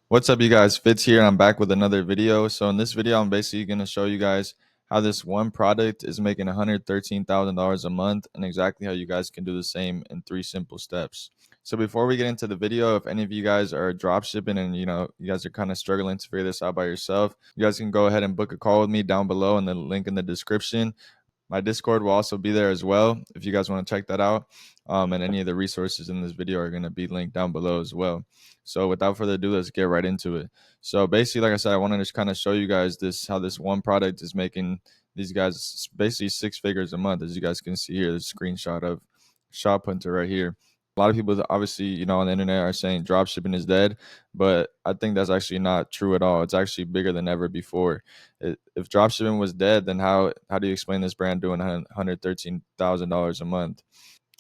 What's up, you guys? Fitz here. I'm back with another video. So in this video, I'm basically going to show you guys how this one product is making $113,000 a month and exactly how you guys can do the same in 3 simple steps. So before we get into the video, if any of you guys are drop shipping and you guys are kind of struggling to figure this out by yourself, you guys can go ahead and book a call with me down below in the link in the description. My Discord will also be there as well if you guys want to check that out. And any of the resources in this video are going to be linked down below as well. So without further ado, let's get right into it. So basically, like I said, I wanted to kind of show you guys how this one product is making these guys basically 6 figures a month, as you guys can see here. The screenshot of ShopHunter right here. A lot of people, obviously, on the internet are saying drop shipping is dead, but I think that's actually not true at all. It's actually bigger than ever before. If dropshipping was dead, then how do you explain this brand doing $113,000 a month?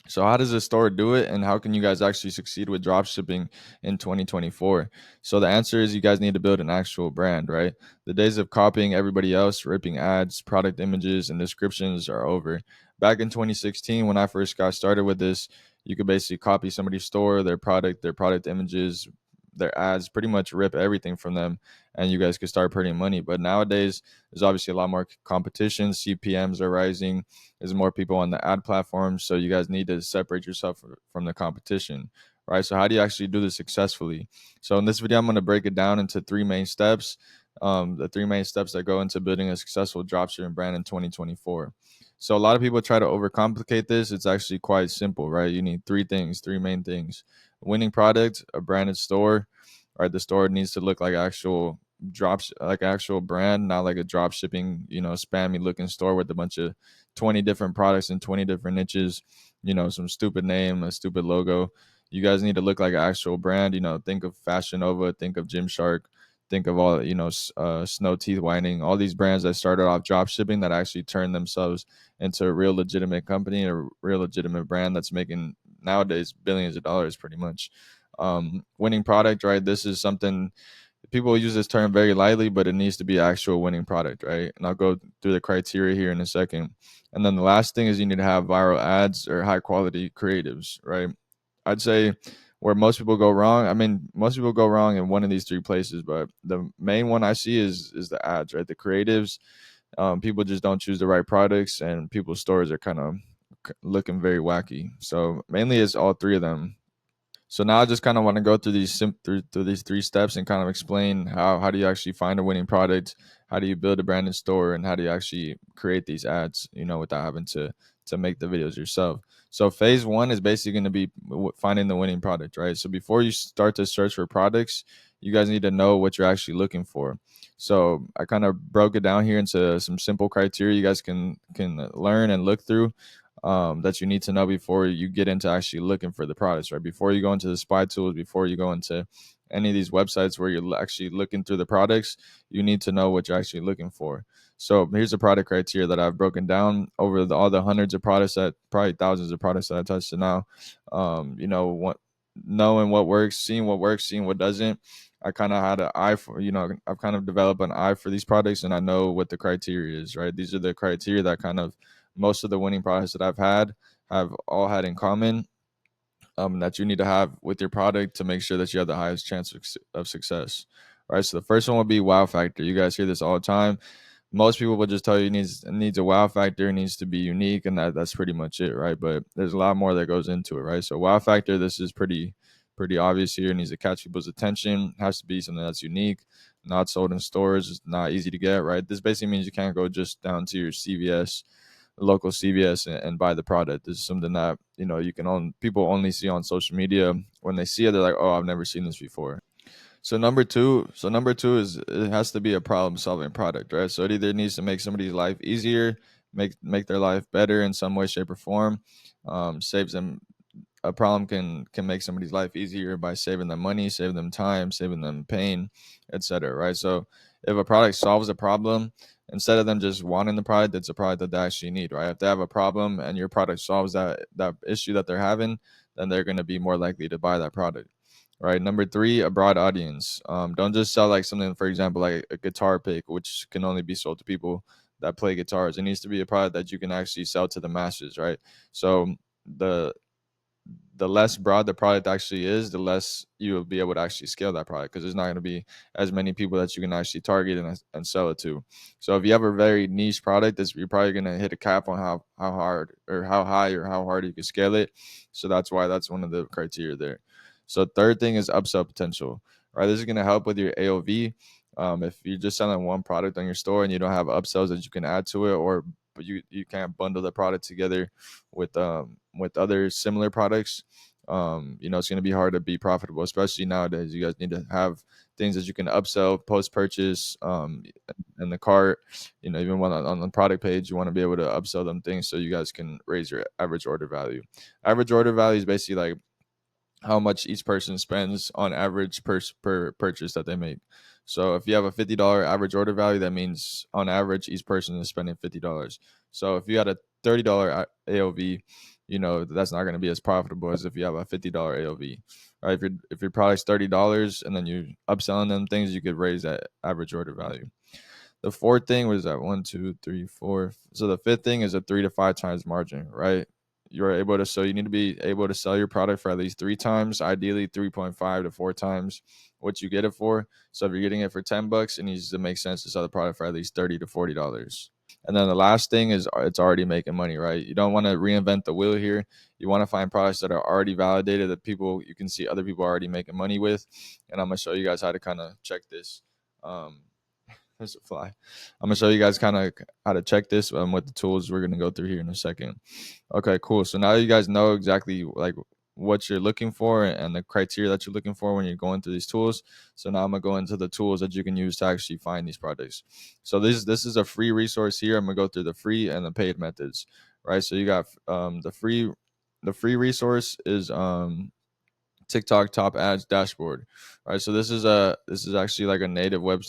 So how does a store do it, and how can you guys actually succeed with dropshipping in 2024? So the answer is you guys need to build an actual brand, right? The days of copying everybody else, ripping ads, product images, and descriptions are over. Back in 2016, when I first got started with this, you could basically copy somebody's store, their product images, their ads, pretty much rip everything from them, and you guys could start printing money. But nowadays, there's obviously a lot more competition. CPMs are rising. There's more people on the ad platforms, so you guys need to separate yourself from the competition, right? So how do you actually do this successfully? So in this video, I'm going to break it down into 3 main steps. The 3 main steps that go into building a successful dropshipping brand in 2024. So a lot of people try to overcomplicate this. It's actually quite simple, right? You need 3 things, 3 main things: a winning product, a branded store. Right, the store needs to look like actual brand, not like a drop shipping, spammy looking store with a bunch of 20 different products and 20 different niches, some stupid name, a stupid logo. You guys need to look like an actual brand. Think of Fashion Nova, think of Gymshark, think of all, Snow Teeth Whitening, all these brands that started off drop shipping that actually turned themselves into a real legitimate company, a real legitimate brand that's making nowadays billions of dollars pretty much. Winning product, right? This is something people use this term very lightly, but it needs to be actual winning product, right? And I'll go through the criteria here in a second. And then the last thing is you need to have viral ads or high quality creatives, right? I'd say where most people go wrong. I mean, most people go wrong in one of these 3 places, but the main one I see is the ads, right? The creatives. People just don't choose the right products, and people's stores are kind of looking very wacky. So mainly it's all 3 of them. So now I just kind of want to go through through these 3 steps and kind of explain how do you actually find a winning product, how do you build a branded store, and how do you actually create these ads, without having to make the videos yourself. So phase one is basically going to be finding the winning product, right? So before you start to search for products, you guys need to know what you're actually looking for. So I kind of broke it down here into some simple criteria you guys can learn and look through, that you need to know before you get into actually looking for the products, right? Before you go into the spy tools, before you go into any of these websites where you're actually looking through the products, you need to know what you're actually looking for. So here's the product criteria that I've broken down over all the hundreds of products, that probably thousands of products that I touched to now. Knowing what works, seeing what doesn't. I kind of had an eye for, I've kind of developed an eye for these products, and I know what the criteria is, right? These are the criteria that kind of most of the winning products that I've had have all had in common, that you need to have with your product to make sure that you have the highest chance of success. Right. So the first one would be wow factor. You guys hear this all the time. Most people will just tell you it needs a wow factor, it needs to be unique, and that's pretty much it, right? But there's a lot more that goes into it, right? So wow factor, this is pretty obvious here. It needs to catch people's attention. It has to be something that's unique, not sold in stores, it's not easy to get, right? This basically means you can't go just down to your CVS, local CVS, and buy the product. This is something that you can people only see on social media. When they see it, they're like, "Oh, I've never seen this before." So number two is it has to be a problem solving product, right? So it either needs to make somebody's life easier, make their life better in some way, shape, or form. Saves them A problem can make somebody's life easier by saving them money, saving them time, saving them pain, etc. Right? So if a product solves a problem, instead of them just wanting the product, it's a product that they actually need, right? If they have a problem and your product solves that issue that they're having, then they're going to be more likely to buy that product. Right. Number three, a broad audience. Don't just sell like something, for example, like a guitar pick, which can only be sold to people that play guitars. It needs to be a product that you can actually sell to the masses, right? So the the less broad the product actually is, the less you will be able to actually scale that product, because there's not going to be as many people that you can actually target and sell it to. So if you have a very niche product, you're probably going to hit a cap on how hard or how high or how hard you can scale it. So that's why that's one of the criteria there. So third thing is upsell potential, right? This is going to help with your AOV. If you're just selling one product on your store and you don't have upsells that you can add to it, or but you can't bundle the product together with other similar products, it's going to be hard to be profitable, especially nowadays. You guys need to have things that you can upsell post purchase, in the cart. Even on the product page, you want to be able to upsell them things so you guys can raise your average order value. Average order value is basically like how much each person spends on average per purchase that they make. So if you have a $50 average order value, that means on average each person is spending $50. So if you had a $30 AOV, that's not going to be as profitable as if you have a $50 AOV. Right? If your product's $30 and then you upselling them things, you could raise that average order value. The fourth thing was that 1, 2, 3, 4. So the fifth thing is a 3 to 5 times margin, right? So you need to be able to sell your product for at least 3 times, ideally 3.5 to 4 times what you get it for. So if you're getting it for $10, it needs to make sense to sell the product for at least $30 to $40. And then the last thing is it's already making money, right? You don't want to reinvent the wheel here. You want to find products that are already validated, that you can see other people are already making money with. And I'm going to show you guys how to kind of check this. There's a fly. I'm gonna show you guys kind of how to check this with the tools we're gonna go through here in a second. Okay, cool. So now you guys know exactly like what you're looking for and the criteria that you're looking for when you're going through these tools. So now I'm gonna go into the tools that you can use to actually find these products. So this is a free resource here. I'm gonna go through the free and the paid methods, right? So you got the free resource is TikTok top ads dashboard. All right, so this is actually like a native web.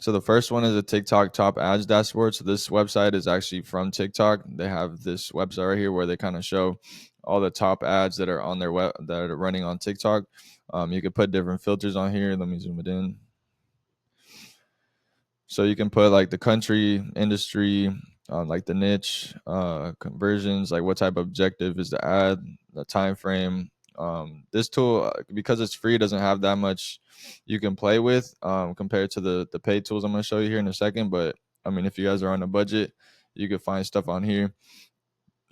So the first one is a TikTok top ads dashboard. So this website is actually from TikTok. They have this website right here where they kind of show all the top ads that are on their web that are running on TikTok. You could put different filters on here. Let me zoom it in. So you can put like the country, industry, like the niche, conversions, like what type of objective is the ad, the time frame. This tool, because it's free, doesn't have that much you can play with compared to the paid tools I'm going to show you here in a second. But I mean, if you guys are on a budget, you can find stuff on here.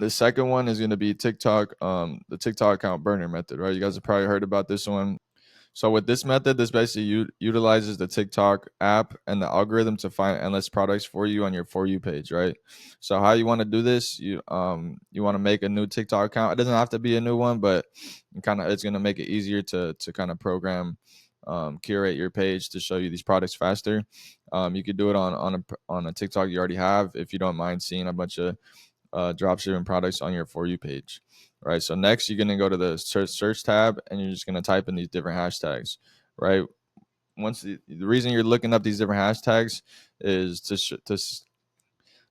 The second one is going to be TikTok, the TikTok account burner method, right? You guys have probably heard about this one. So with this method, this basically utilizes the TikTok app and the algorithm to find endless products for you on your For You page, right? So how you want to do this, you want to make a new TikTok account. It doesn't have to be a new one, but it's going to make it easier to kind of program, curate your page to show you these products faster. You could do it on a TikTok you already have if you don't mind seeing a bunch of dropshipping products on your For You page. Right. So next, you're going to go to the search tab and you're just going to type in these different hashtags. Right. Once the reason you're looking up these different hashtags is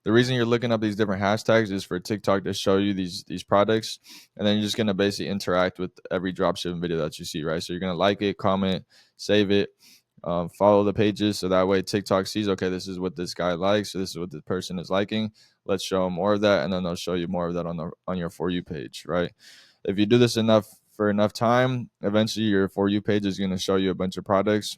the reason you're looking up these different hashtags is for TikTok to show you these products, and then you're just gonna basically interact with every dropshipping video that you see, right? So you're gonna like it, comment, save it, follow the pages, so that way TikTok sees, okay, this is what this guy likes, so this is what the person is liking. Let's show them more of that, and then they'll show you more of that on your For You page, right? If you do this enough time, eventually your For You page is gonna show you a bunch of products.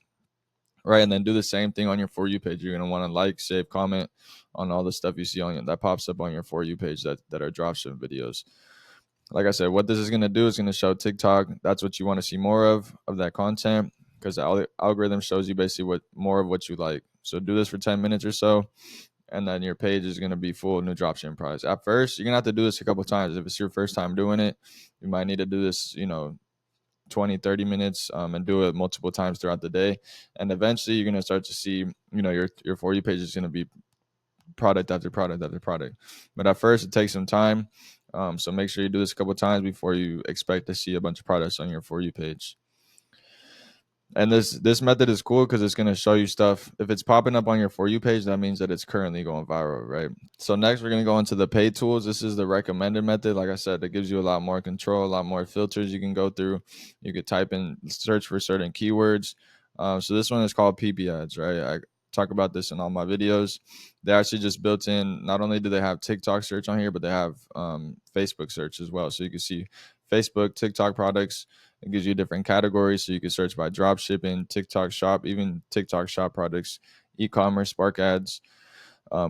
Right, and then do the same thing on your For You page. You're gonna want to like, save, comment on all the stuff you see that pops up on your For You page that are dropshipping videos. Like I said, what this is gonna do is gonna show TikTok that's what you want to see more of that content, because the algorithm shows you basically what more of what you like. So do this for 10 minutes or so, and then your page is gonna be full of new dropshipping products. At first, you're gonna have to do this a couple times. If it's your first time doing it, you might need to do this, 20-30 minutes, and do it multiple times throughout the day, and eventually you're going to start to see your For You page is going to be product after product after product. But at first it takes some time, so make sure you do this a couple times before you expect to see a bunch of products on your For You page. And this method is cool because it's going to show you stuff. If it's popping up on your For You page, that means that it's currently going viral, right? So next, we're going to go into the paid tools. This is the recommended method. Like I said, it gives you a lot more control, a lot more filters you can go through. You could type in, search for certain keywords. So this one is called PB ads, right? talk about this in all my videos. They actually just built in, not only do they have TikTok search on here, but they have Facebook search as well. So you can see Facebook, TikTok products. It gives you different categories. So you can search by drop shipping, TikTok shop, even TikTok shop products, e-commerce, Spark ads,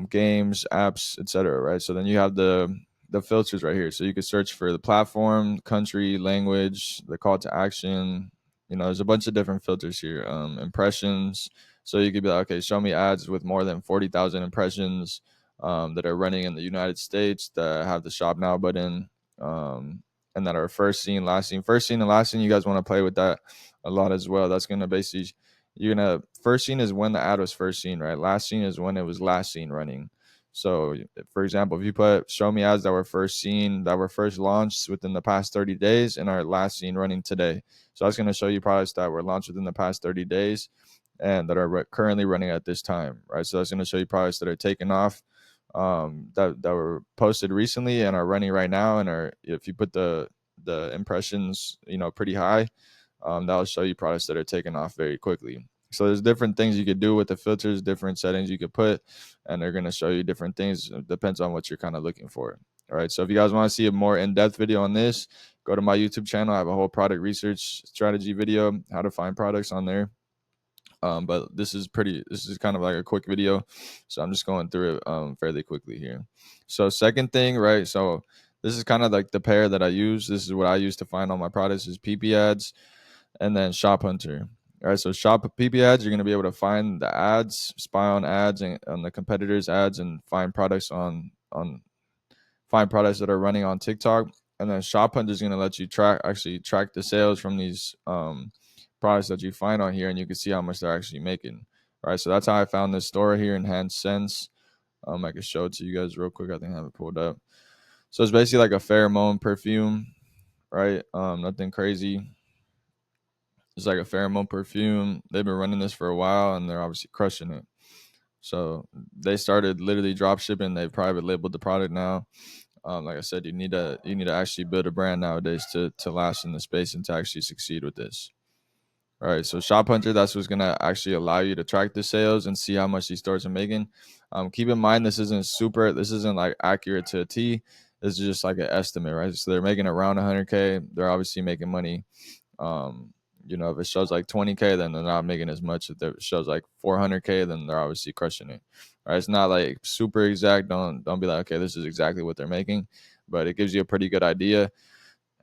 games, apps, etc. Right. So then you have the filters right here. So you can search for the platform, country, language, the call to action. There's a bunch of different filters here. Impressions. So you could be like, okay, show me ads with more than 40,000 impressions that are running in the United States that have the shop now button, and that are first seen, last seen. First seen and last seen, you guys want to play with that a lot as well. That's going to basically, you're gonna, first seen is when the ad was first seen, right? Last seen is when it was last seen running. So for example, if you put show me ads that were first seen, that were first launched within the past 30 days and are last seen running today. So that's going to show you products that were launched within the past 30 days and that are currently running at this time, right? So that's going to show you products that are taken off, that were posted recently and are running right now, and are, if you put the impressions, pretty high, that'll show you products that are taken off very quickly. So there's different things you could do with the filters, different settings you could put, and they're going to show you different things. It depends on what you're kind of looking for. All right. So if you guys want to see a more in-depth video on this, go to my YouTube channel. I have a whole product research strategy video, how to find products on there. But this is kind of like a quick video. So I'm just going through it fairly quickly here. So second thing, right? So this is kind of like the pair that I use. This is what I use to find all my products is PP ads and then ShopHunter. All right, so PP ads, you're going to be able to find the ads, spy on ads and on the competitors' ads, and find products find products that are running on TikTok. And then ShopHunter is going to let you track the sales from these products that you find on here, and you can see how much they're actually making. All right, so that's how I found this store here, Enhanced Sense. I can show it to you guys real quick. I think I have it pulled up. So it's basically like a pheromone perfume, right? Nothing crazy. It's like a pheromone perfume. They've been running this for a while, and they're obviously crushing it. So they started literally drop shipping. They private labeled the product now. Like I said, you need to actually build a brand nowadays to last in the space and to actually succeed with this. All right, so ShopHunter, that's what's gonna actually allow you to track the sales and see how much these stores are making. Keep in mind, this isn't like accurate to a T. This is just like an estimate, right? So they're making around 100K. They're obviously making money. Um, if it shows like 20K, then they're not making as much. If it shows like 400K, then they're obviously crushing it. Right? It's not like super exact. Don't be like, okay, this is exactly what they're making, but it gives you a pretty good idea.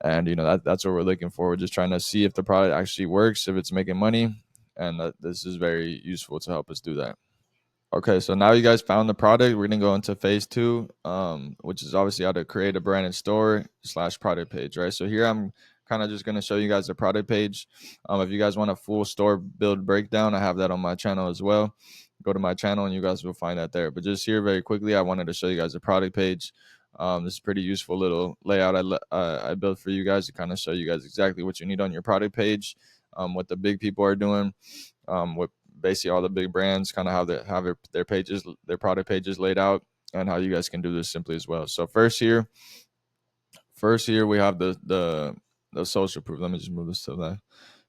And that's what we're looking for. We're just trying to see if the product actually works, if it's making money, and this is very useful to help us do that. Okay, so now you guys found the product. We're gonna go into phase two, which is obviously how to create a branded store / product page, right? So here I'm kind of just gonna show you guys the product page. If you guys want a full store build breakdown, I have that on my channel as well. Go to my channel and you guys will find that there. But just here very quickly, I wanted to show you guys the product page. This is a pretty useful little layout I built for you guys to kind of show you guys exactly what you need on your product page, what the big people are doing, what basically all the big brands kind of have their pages, their product pages laid out, and how you guys can do this simply as well. So first here we have the social proof. Let me just move this to that.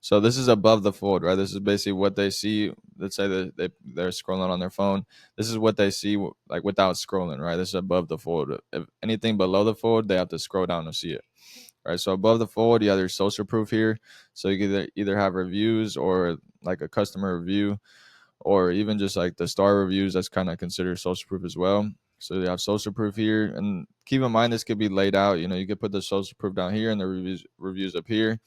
So this is above the fold, right? This is basically what they see. Let's say that they're scrolling on their phone. This is what they see like without scrolling, right? This is above the fold. If anything below the fold, they have to scroll down to see it. Right. So above the fold, you have your social proof here. So you can either have reviews or like a customer review, or even just like the star reviews. That's kind of considered social proof as well. So you have social proof here, and keep in mind this could be laid out. You could put the social proof down here and the reviews up here.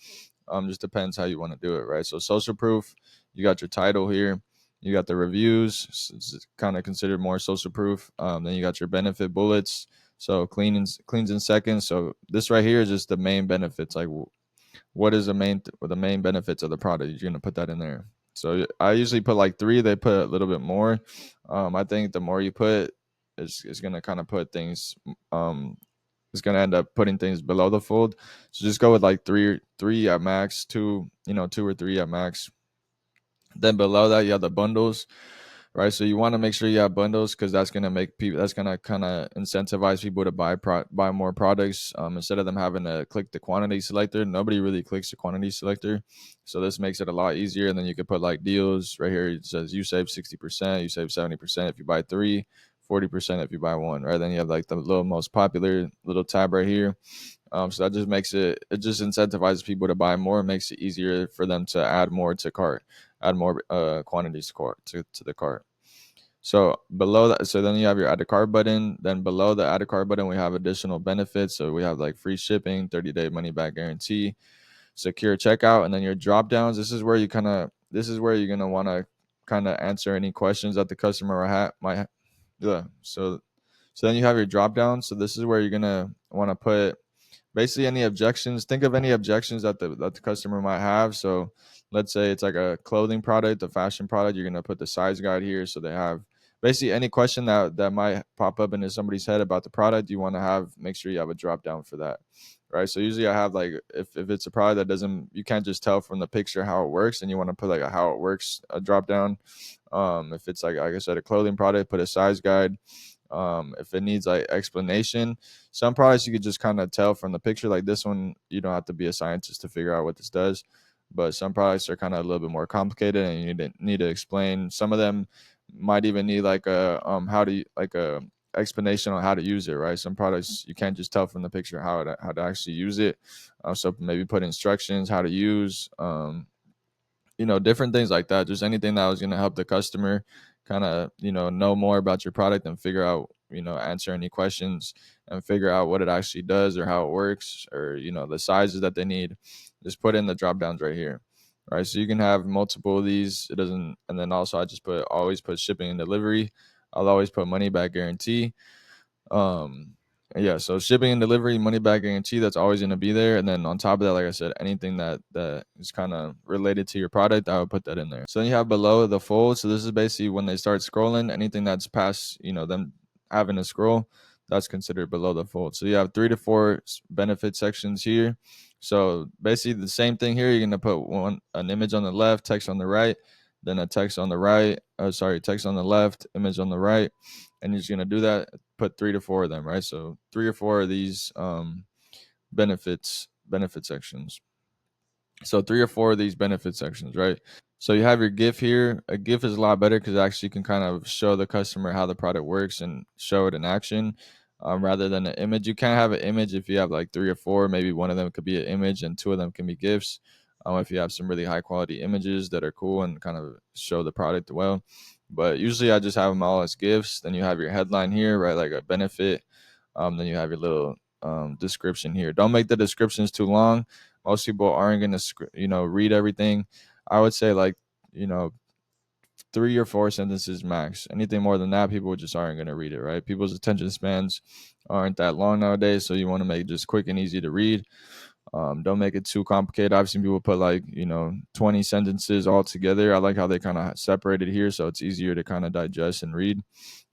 Just depends how you want to do it, right? So social proof, you got your title here, you got the reviews, it's kind of considered more social proof. Then you got your benefit bullets, so cleans in seconds. So this right here is just the main benefits, like what is the main benefits of the product. You're gonna put that in there. So I usually put like 3. They put a little bit more. I think the more you put, is gonna kind of put things. It's gonna end up putting things below the fold. So just go with like three at max, 2 or 3 at max. Then below that you have the bundles. right? So you want to make sure you have bundles because that's gonna make people, that's gonna kind of incentivize people to buy more products. Instead of them having to click the quantity selector, nobody really clicks the quantity selector, so this makes it a lot easier. And then you can put like deals right here. It says you save 60%, you save 70% if you buy three, 40% if you buy one, right? Then you have like the little most popular little tab right here. So that just makes it just incentivizes people to buy more, makes it easier for them to add more to cart, add more quantities to cart to the cart. So below that, so then you have your add to cart button. Then below the add to cart button, we have additional benefits. So we have like free shipping, 30-day money back guarantee, secure checkout, and then your drop downs. This is where you're gonna want to kind of answer any questions that the customer might yeah. So then you have your drop down. So this is where you're gonna want to put basically any objections. Think of any objections that the customer might have. So let's say it's like a clothing product, a fashion product. You're gonna put the size guide here, so they have basically any question that might pop up into somebody's head about the product. You want to have make sure you have a drop down for that, right? So usually I have like if it's a product that doesn't, you can't just tell from the picture how it works, and you want to put like a how it works a drop down. If it's like I said, a clothing product, put a size guide. If it needs like explanation, some products you could just kind of tell from the picture. Like this one, you don't have to be a scientist to figure out what this does. But some products are kind of a little bit more complicated, and you need to explain. Some of them might even need like a like a explanation on how to use it. Right? Some products you can't just tell from the picture how to actually use it. So maybe put instructions how to use. Different things like that. Just anything that was going to help the customer kind of, know more about your product and figure out, answer any questions and figure out what it actually does or how it works or, the sizes that they need. Just put in the drop downs right here. Right. So you can have multiple of these. It doesn't, and then also I just always put shipping and delivery. I'll always put money back guarantee. um, yeah, so shipping and delivery, money back guarantee, that's always going to be there. And then on top of that, like I said, anything that is kind of related to your product, I would put that in there. So then you have below the fold. So this is basically when they start scrolling, anything that's past, them having to scroll, that's considered below the fold. So you have 3 to 4 benefit sections here. So basically the same thing here. You're going to put an image on the left, text on the right, then a text on the right. Text on the left, image on the right, and you're just gonna do that. Put 3 to 4 of them, right? So 3 or 4 of these benefit sections. So 3 or 4 of these benefit sections, right? So you have your GIF here. A GIF is a lot better because actually you can kind of show the customer how the product works and show it in action, rather than an image. You can't have an image if you have like 3 or 4. Maybe one of them could be an image and 2 of them can be GIFs. If you have some really high quality images that are cool and kind of show the product well. But usually I just have them all as GIFs. Then you have your headline here, right? Like a benefit. Then you have your little description here. Don't make the descriptions too long. Most people aren't going to, read everything. I would say like, you know, 3 or 4 sentences max. Anything more than that, people just aren't going to read it, right? People's attention spans aren't that long nowadays. So you want to make it just quick and easy to read. Don't make it too complicated. I've seen people put like, 20 sentences all together. I like how they kind of separate it here. So it's easier to kind of digest and read.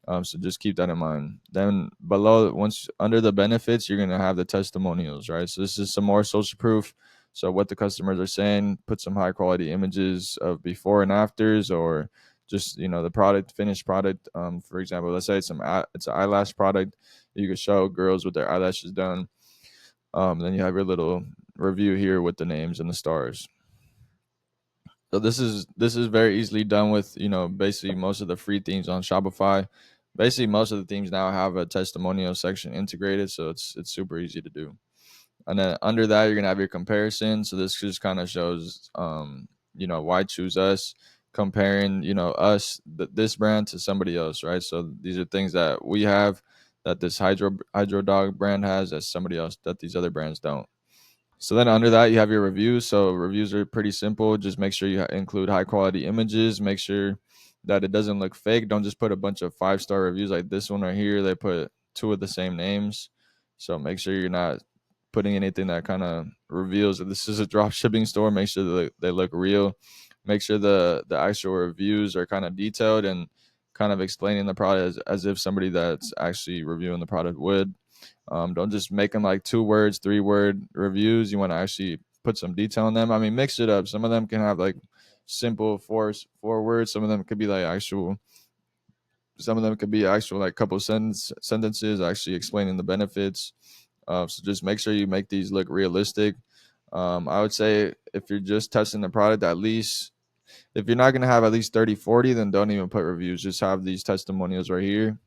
So just keep that in mind. Then below, once under the benefits, you're gonna have the testimonials, right? So this is some more social proof. So what the customers are saying, put some high quality images of before and afters, or just the product, finished product. For example, let's say it's it's an eyelash product. You could show girls with their eyelashes done. Then you have your little review here with the names and the stars. So this is very easily done with basically most of the free themes on Shopify. Basically, most of the themes now have a testimonial section integrated, so it's super easy to do. And then under that, you're gonna have your comparison. So this just kind of shows why choose us, comparing us this brand to somebody else, right? So these are things that we have that this Hydro Dog brand has that somebody else that these other brands don't. So then under that, you have your reviews. So reviews are pretty simple. Just make sure you include high quality images. Make sure that it doesn't look fake. Don't just put a bunch of 5-star reviews like this one right here. They put 2 of the same names. So make sure you're not putting anything that kind of reveals that this is a drop shipping store. Make sure that they look real. Make sure the actual reviews are kind of detailed and kind of explaining the product as if somebody that's actually reviewing the product would. Don't just make them like 2 words, 3 word reviews. You want to actually put some detail in them. I mean, mix it up. Some of them can have like simple four words. Some of them could be like actual Some of them could be actual like couple sentences actually explaining the benefits. So just make sure you make these look realistic. I would say if you're just testing the product, at least if you're not going to have at least 30, 40, then don't even put reviews. Just have these testimonials right here,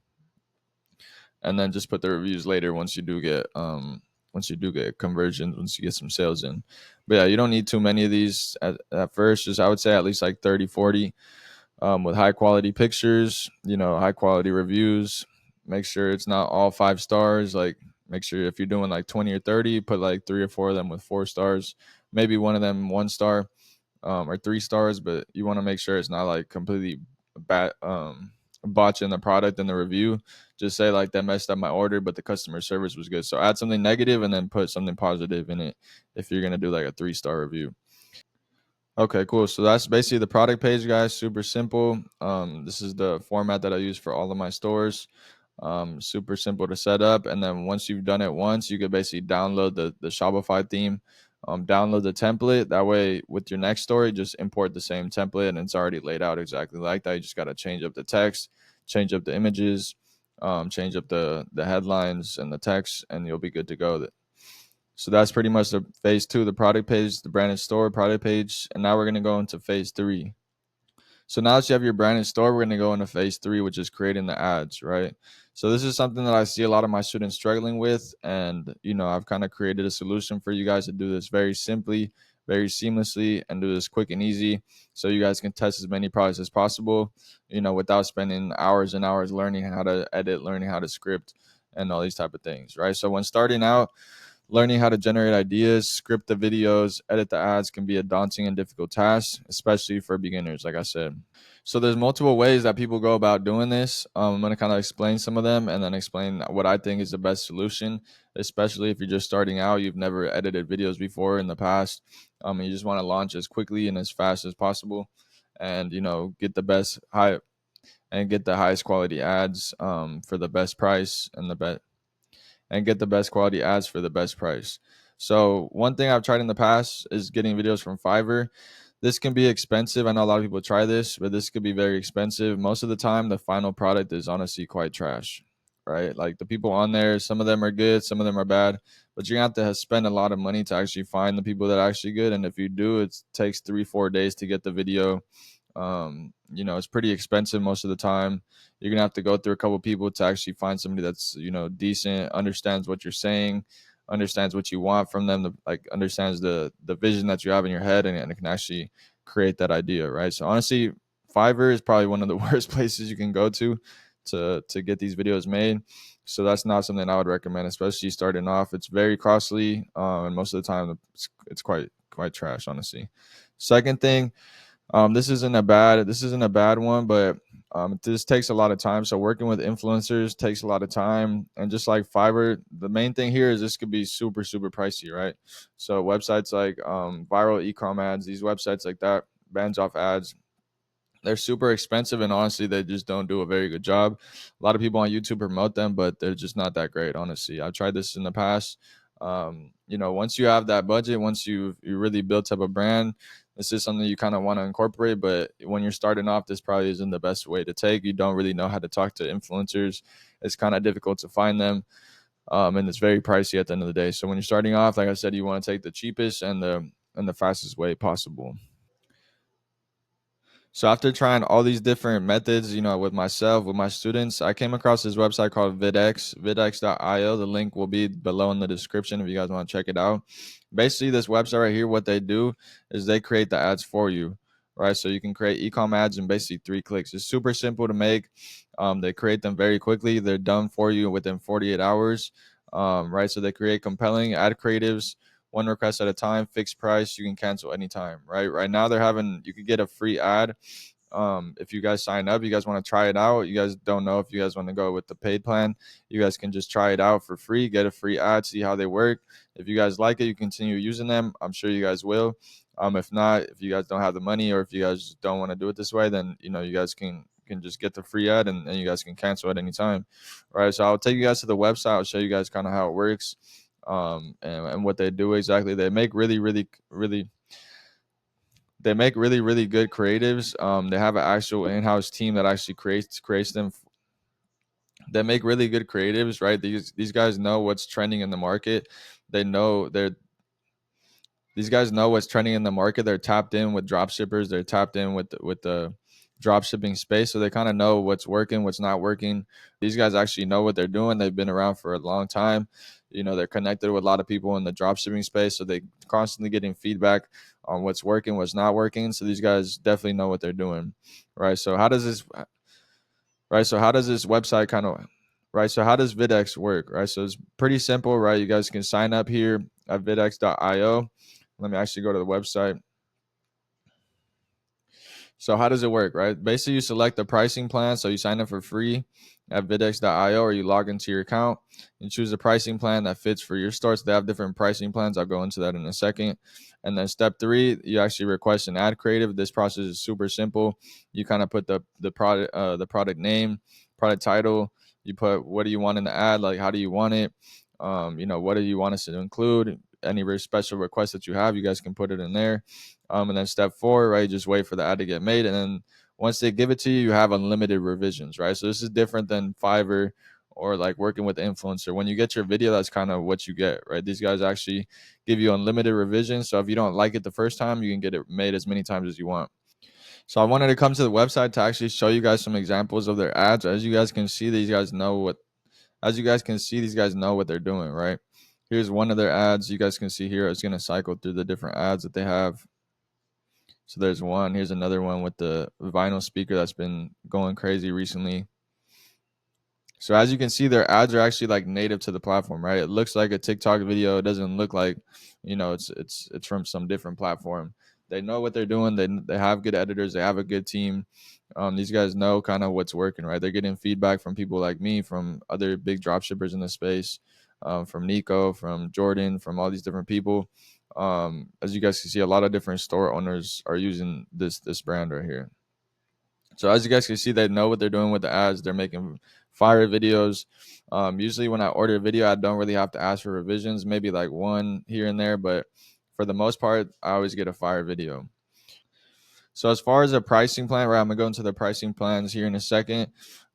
and then just put the reviews later once you do get conversions, once you get some sales in. But yeah, you don't need too many of these at first. Just I would say at least like 30, 40, with high quality pictures, high quality reviews. Make sure it's not all 5 stars. Like make sure if you're doing like 20 or 30, put like 3 or 4 of them with 4 stars, maybe one of them 1 star, or 3 stars, but you want to make sure it's not like completely bad, botching the product in the review. Just say like that messed up my order, but the customer service was good. So add something negative and then put something positive in it if you're gonna do like a 3 star review. Okay, cool. So that's basically the product page, guys. Super simple. This is the format that I use for all of my stores. Super simple to set up. And then once you've done it once, you could basically download the Shopify theme, download the template. That way, with your next story, just import the same template and it's already laid out exactly like that. You just got to change up the text, change up the images, change up the headlines and the text, and you'll be good to go. So that's pretty much the phase two, the product page, the branded store product page. And now we're going to go into phase three. So now that you have your branded store, we're going to go into phase three, which is creating the ads, right? So this is something that I see a lot of my students struggling with. And, I've kind of created a solution for you guys to do this very simply, very seamlessly, and do this quick and easy. So you guys can test as many products as possible, without spending hours and hours learning how to edit, learning how to script, and all these type of things, right? So when starting out, learning how to generate ideas, script the videos, edit the ads can be a daunting and difficult task, especially for beginners, like I said. So there's multiple ways that people go about doing this. I'm going to kind of explain some of them and then explain what I think is the best solution, especially if you're just starting out, you've never edited videos before in the past, and you just want to launch as quickly and as fast as possible, and get the best high and get the highest quality ads, for the best price and get the best quality ads for the best price. So one thing I've tried in the past is getting videos from Fiverr. This can be expensive. I know a lot of people try this, but this could be very expensive. Most of the time, the final product is honestly quite trash, right? Like the people on there, some of them are good, some of them are bad, but you're gonna have to spend a lot of money to actually find the people that are actually good. And if you do, it takes 3, 4 days to get the video. It's pretty expensive most of the time. You're gonna have to go through a couple people to actually find somebody that's decent, understands what you're saying, understands what you want from them, like understands the vision that you have in your head, and it can actually create that idea, right? So honestly, Fiverr is probably one of the worst places you can go to get these videos made. So that's not something I would recommend, especially starting off. It's very costly, and most of the time it's quite trash, honestly. Second thing, this isn't a bad one, but this takes a lot of time. So working with influencers takes a lot of time, and just like Fiverr, the main thing here is this could be super super pricey, right? So websites like viral ecom ads, these websites like that, bands off ads, they're super expensive, and honestly they just don't do a very good job. A lot of people on YouTube promote them, but they're just not that great, honestly. I've tried this in the past. Once you have that budget, once you really built up a brand, this is something you kind of want to incorporate. But when you're starting off, this probably isn't the best way to take. You don't really know how to talk to influencers. It's kind of difficult to find them, and it's very pricey at the end of the day. So when you're starting off, like I said, you want to take the cheapest and the fastest way possible. So after trying all these different methods, with myself, with my students, I came across this website called VidX, vidx.io. The link will be below in the description if you guys want to check it out. Basically, this website right here, what they do is they create the ads for you, right? So you can create e-com ads in basically 3 clicks. It's super simple to make. They create them very quickly. They're done for you within 48 hours, right? So they create compelling ad creatives, one request at a time, fixed price. You can cancel anytime, right? Right now you could get a free ad, if you guys sign up. You guys want to try it out, you guys don't know if you guys want to go with the paid plan, you guys can just try it out for free, get a free ad, see how they work. If you guys like it, you continue using them. I'm sure you guys will. If not, if you guys don't have the money, or if you guys don't want to do it this way, then you guys can just get the free ad, and you guys can cancel at any time. Right, so I'll take you guys to the website. I'll show you guys kind of how it works, and what they do exactly. They make really really good creatives. They have an actual in-house team that actually creates them. They make really good creatives, right? These guys know what's trending in the market. They know these guys know what's trending in the market. They're tapped in with drop shippers. They're tapped in with the drop shipping space, so they kind of know what's working, what's not working. These guys actually know what they're doing. They've been around for a long time. They're connected with a lot of people in the drop shipping space, so they constantly getting feedback on what's working, what's not working. So these guys definitely know what they're doing, right? So how does this right? So how does this website kind of right? So how does VidX work, right? So it's pretty simple, right? You guys can sign up here at vidx.io. Let me actually go to the website. So how does it work, right? Basically, you select the pricing plan. So you sign up for free at vidx.io, or you log into your account and choose a pricing plan that fits for your store. So they have different pricing plans. I'll go into that in a second. And then step 3, you actually request an ad creative. This process is super simple. You kind of put the product name, product title. You put what do you want in the ad, like how do you want it, what do you want us to include, any special requests that you have, you guys can put it in there. And then step 4, right, just wait for the ad to get made. And then once they give it to you, you have unlimited revisions, right? So this is different than Fiverr or like working with influencer. When you get your video, that's kind of what you get, right? These guys actually give you unlimited revisions. So if you don't like it the first time, you can get it made as many times as you want. So I wanted to come to the website to actually show you guys some examples of their ads. As you guys can see, these guys know what they're doing, right? Here's one of their ads. You guys can see here, it's going to cycle through the different ads that they have. So there's one. Here's another one with the vinyl speaker that's been going crazy recently. So as you can see, their ads are actually like native to the platform, right? It looks like a TikTok video. It doesn't look like, it's from some different platform. They know what they're doing. They have good editors. They have a good team. These guys know kind of what's working, right? They're getting feedback from people like me, from other big drop shippers in the space, from Nico, from Jordan, from all these different people. As you guys can see, a lot of different store owners are using this brand right here. So as you guys can see, they know what they're doing with the ads. They're making fire videos. Usually when I order a video, I don't really have to ask for revisions, maybe like one here and there, but for the most part, I always get a fire video. So as far as the pricing plan, right, I'm gonna go into the pricing plans here in a second.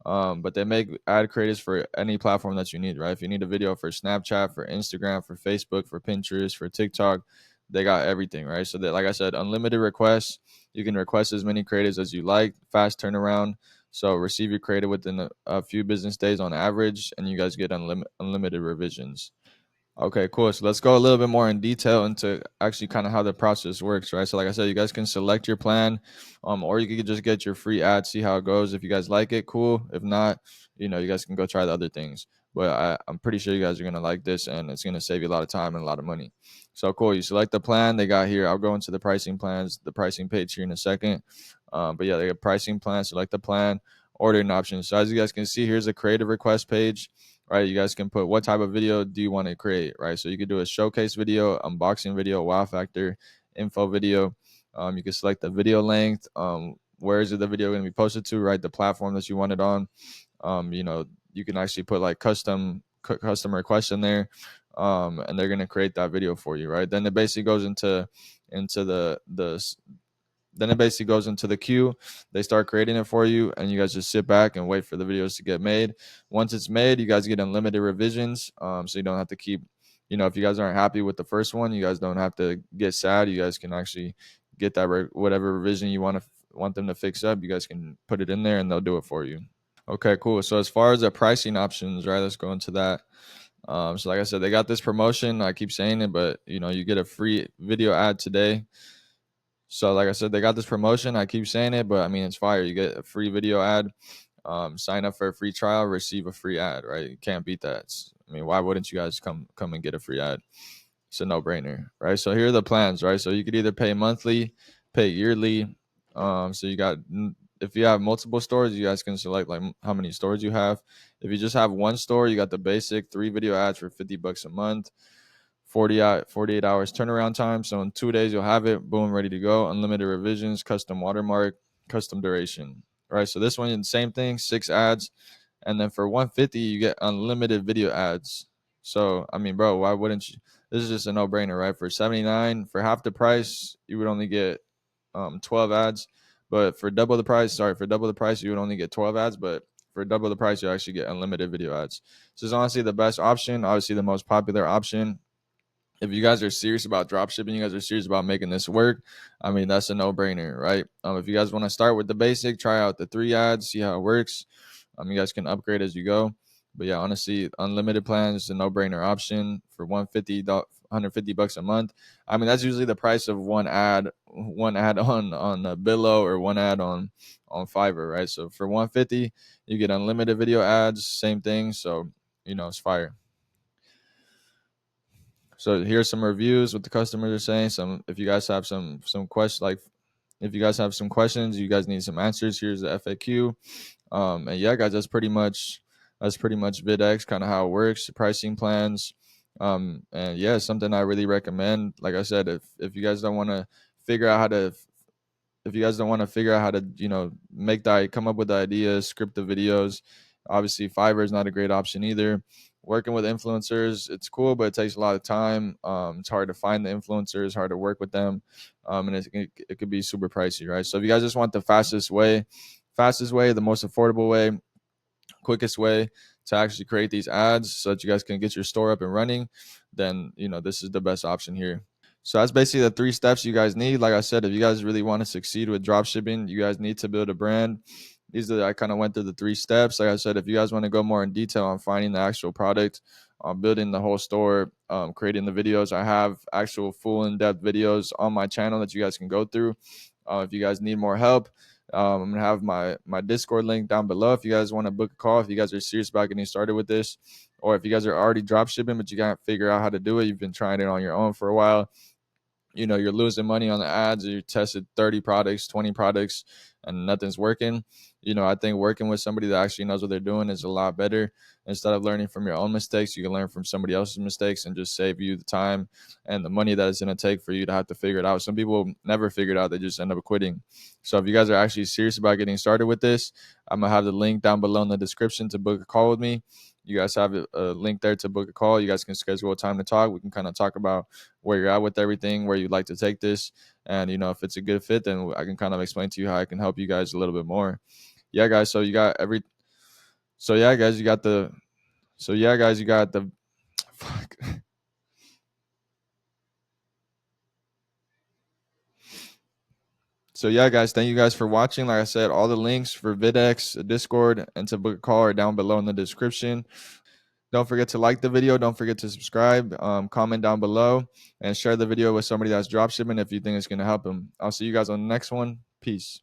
But they make ad creatives for any platform that you need, right? If you need a video for Snapchat, for Instagram, for Facebook, for Pinterest, for TikTok, they got everything, right? So that, like I said, unlimited requests. You can request as many creatives as you like, fast turnaround. So receive your creative within a few business days on average, and you guys get unlimited revisions. Okay, cool. So let's go a little bit more in detail into actually kind of how the process works, right? So like I said, you guys can select your plan, or you could just get your free ad, see how it goes. If you guys like it, cool. If not, you guys can go try the other things. But I'm pretty sure you guys are gonna like this, and it's gonna save you a lot of time and a lot of money. So cool. You select the plan they got here. I'll go into the pricing plans, the pricing page here in a second. But yeah, they got pricing plan. Select the plan, ordering options. So as you guys can see, here's a creative request page, right? You guys can put what type of video do you want to create, right? So you could do a showcase video, unboxing video, wow factor, info video. You can select the video length. Where is it the video going to be posted to, right? The platform that you want it on. You can actually put like custom requests in there, and they're going to create that video for you, right? Then it basically goes into the then it basically goes into the queue. They start creating it for you, and you guys just sit back and wait for the videos to get made. Once it's made, you guys get unlimited revisions. So you don't have to keep, if you guys aren't happy with the first one, you guys don't have to get sad. You guys can actually get that whatever revision you want them to fix up. You guys can put it in there, and they'll do it for you. Okay, cool. So as far as the pricing options, right? Let's go into that. So like I said, they got this promotion. I keep saying it, but you get a free video ad today. So like I said, they got this promotion. I keep saying it, but I mean it's fire. You get a free video ad. Sign up for a free trial, receive a free ad. Right? You can't beat that. I mean, why wouldn't you guys come and get a free ad? It's a no brainer, right? So here are the plans, right? So you could either pay monthly, pay yearly. So you got, if you have multiple stores, you guys can select like how many stores you have. If you just have one store, you got the basic 3 video ads for $50 a month. 48 hours turnaround time. So in 2 days, you'll have it. Boom, ready to go. Unlimited revisions, custom watermark, custom duration. Right. So this one, same thing, 6 ads. And then for 150, you get unlimited video ads. So, I mean, bro, why wouldn't you? This is just a no brainer, right? For 79, for half the price, you would only get 12 ads. But for double the price, you would only get 12 ads. But For double the price, you actually get unlimited video ads. So it's honestly the best option, obviously the most popular option. If you guys are serious about drop shipping, you guys are serious about making this work, I mean, that's a no-brainer, right? If you guys want to start with the basic, try out the 3 ads, see how it works. You guys can upgrade as you go. But yeah, honestly, unlimited plans is a no-brainer option for 150 bucks a month. I mean, that's usually the price of one ad on Billo, or one ad on Fiverr, right? So for 150, you get unlimited video ads, same thing. So it's fire. So here's some reviews, what the customers are saying. Some, if you guys have some questions, like if you guys have some questions, you guys need some answers, here's the FAQ. And yeah, guys, that's pretty much VidX, kind of how it works, pricing plans. And yeah, something I really recommend. Like I said, if you guys don't want to figure out how to if you guys don't want to figure out how to come up with the ideas, script the videos, obviously Fiverr is not a great option either. Working with influencers, it's cool, but it takes a lot of time. It's hard to find the influencers, hard to work with them, and it could be super pricey, right? So if you guys just want the fastest way, the most affordable way, quickest way to actually create these ads so that you guys can get your store up and running, then this is the best option here. So that's basically the 3 steps you guys need. Like I said, if you guys really want to succeed with drop shipping, you guys need to build a brand. I kind of went through the 3 steps. Like I said, if you guys want to go more in detail on finding the actual product, building the whole store, creating the videos, I have actual full in-depth videos on my channel that you guys can go through. If you guys need more help, I'm gonna have my Discord link down below. If you guys want to book a call, if you guys are serious about getting started with this, or if you guys are already drop shipping but you can't figure out how to do it, you've been trying it on your own for a while, you're losing money on the ads, or you tested 30 products, 20 products, and nothing's working. I think working with somebody that actually knows what they're doing is a lot better. Instead of learning from your own mistakes, you can learn from somebody else's mistakes and just save you the time and the money that it's going to take for you to have to figure it out. Some people never figure it out, they just end up quitting. So if you guys are actually serious about getting started with this, I'm going to have the link down below in the description to book a call with me. You guys have a link there to book a call. You guys can schedule a time to talk. We can kind of talk about where you're at with everything, where you'd like to take this. And, if it's a good fit, then I can kind of explain to you how I can help you guys a little bit more. Yeah, guys. So you got every, so yeah, guys, you got the, so yeah, guys, you got the, fuck. So yeah, guys, thank you guys for watching. Like I said, all the links for VidX, Discord, and to book a call are down below in the description. Don't forget to like the video. Don't forget to subscribe, comment down below, and share the video with somebody that's dropshipping if you think it's going to help them. I'll see you guys on the next one. Peace.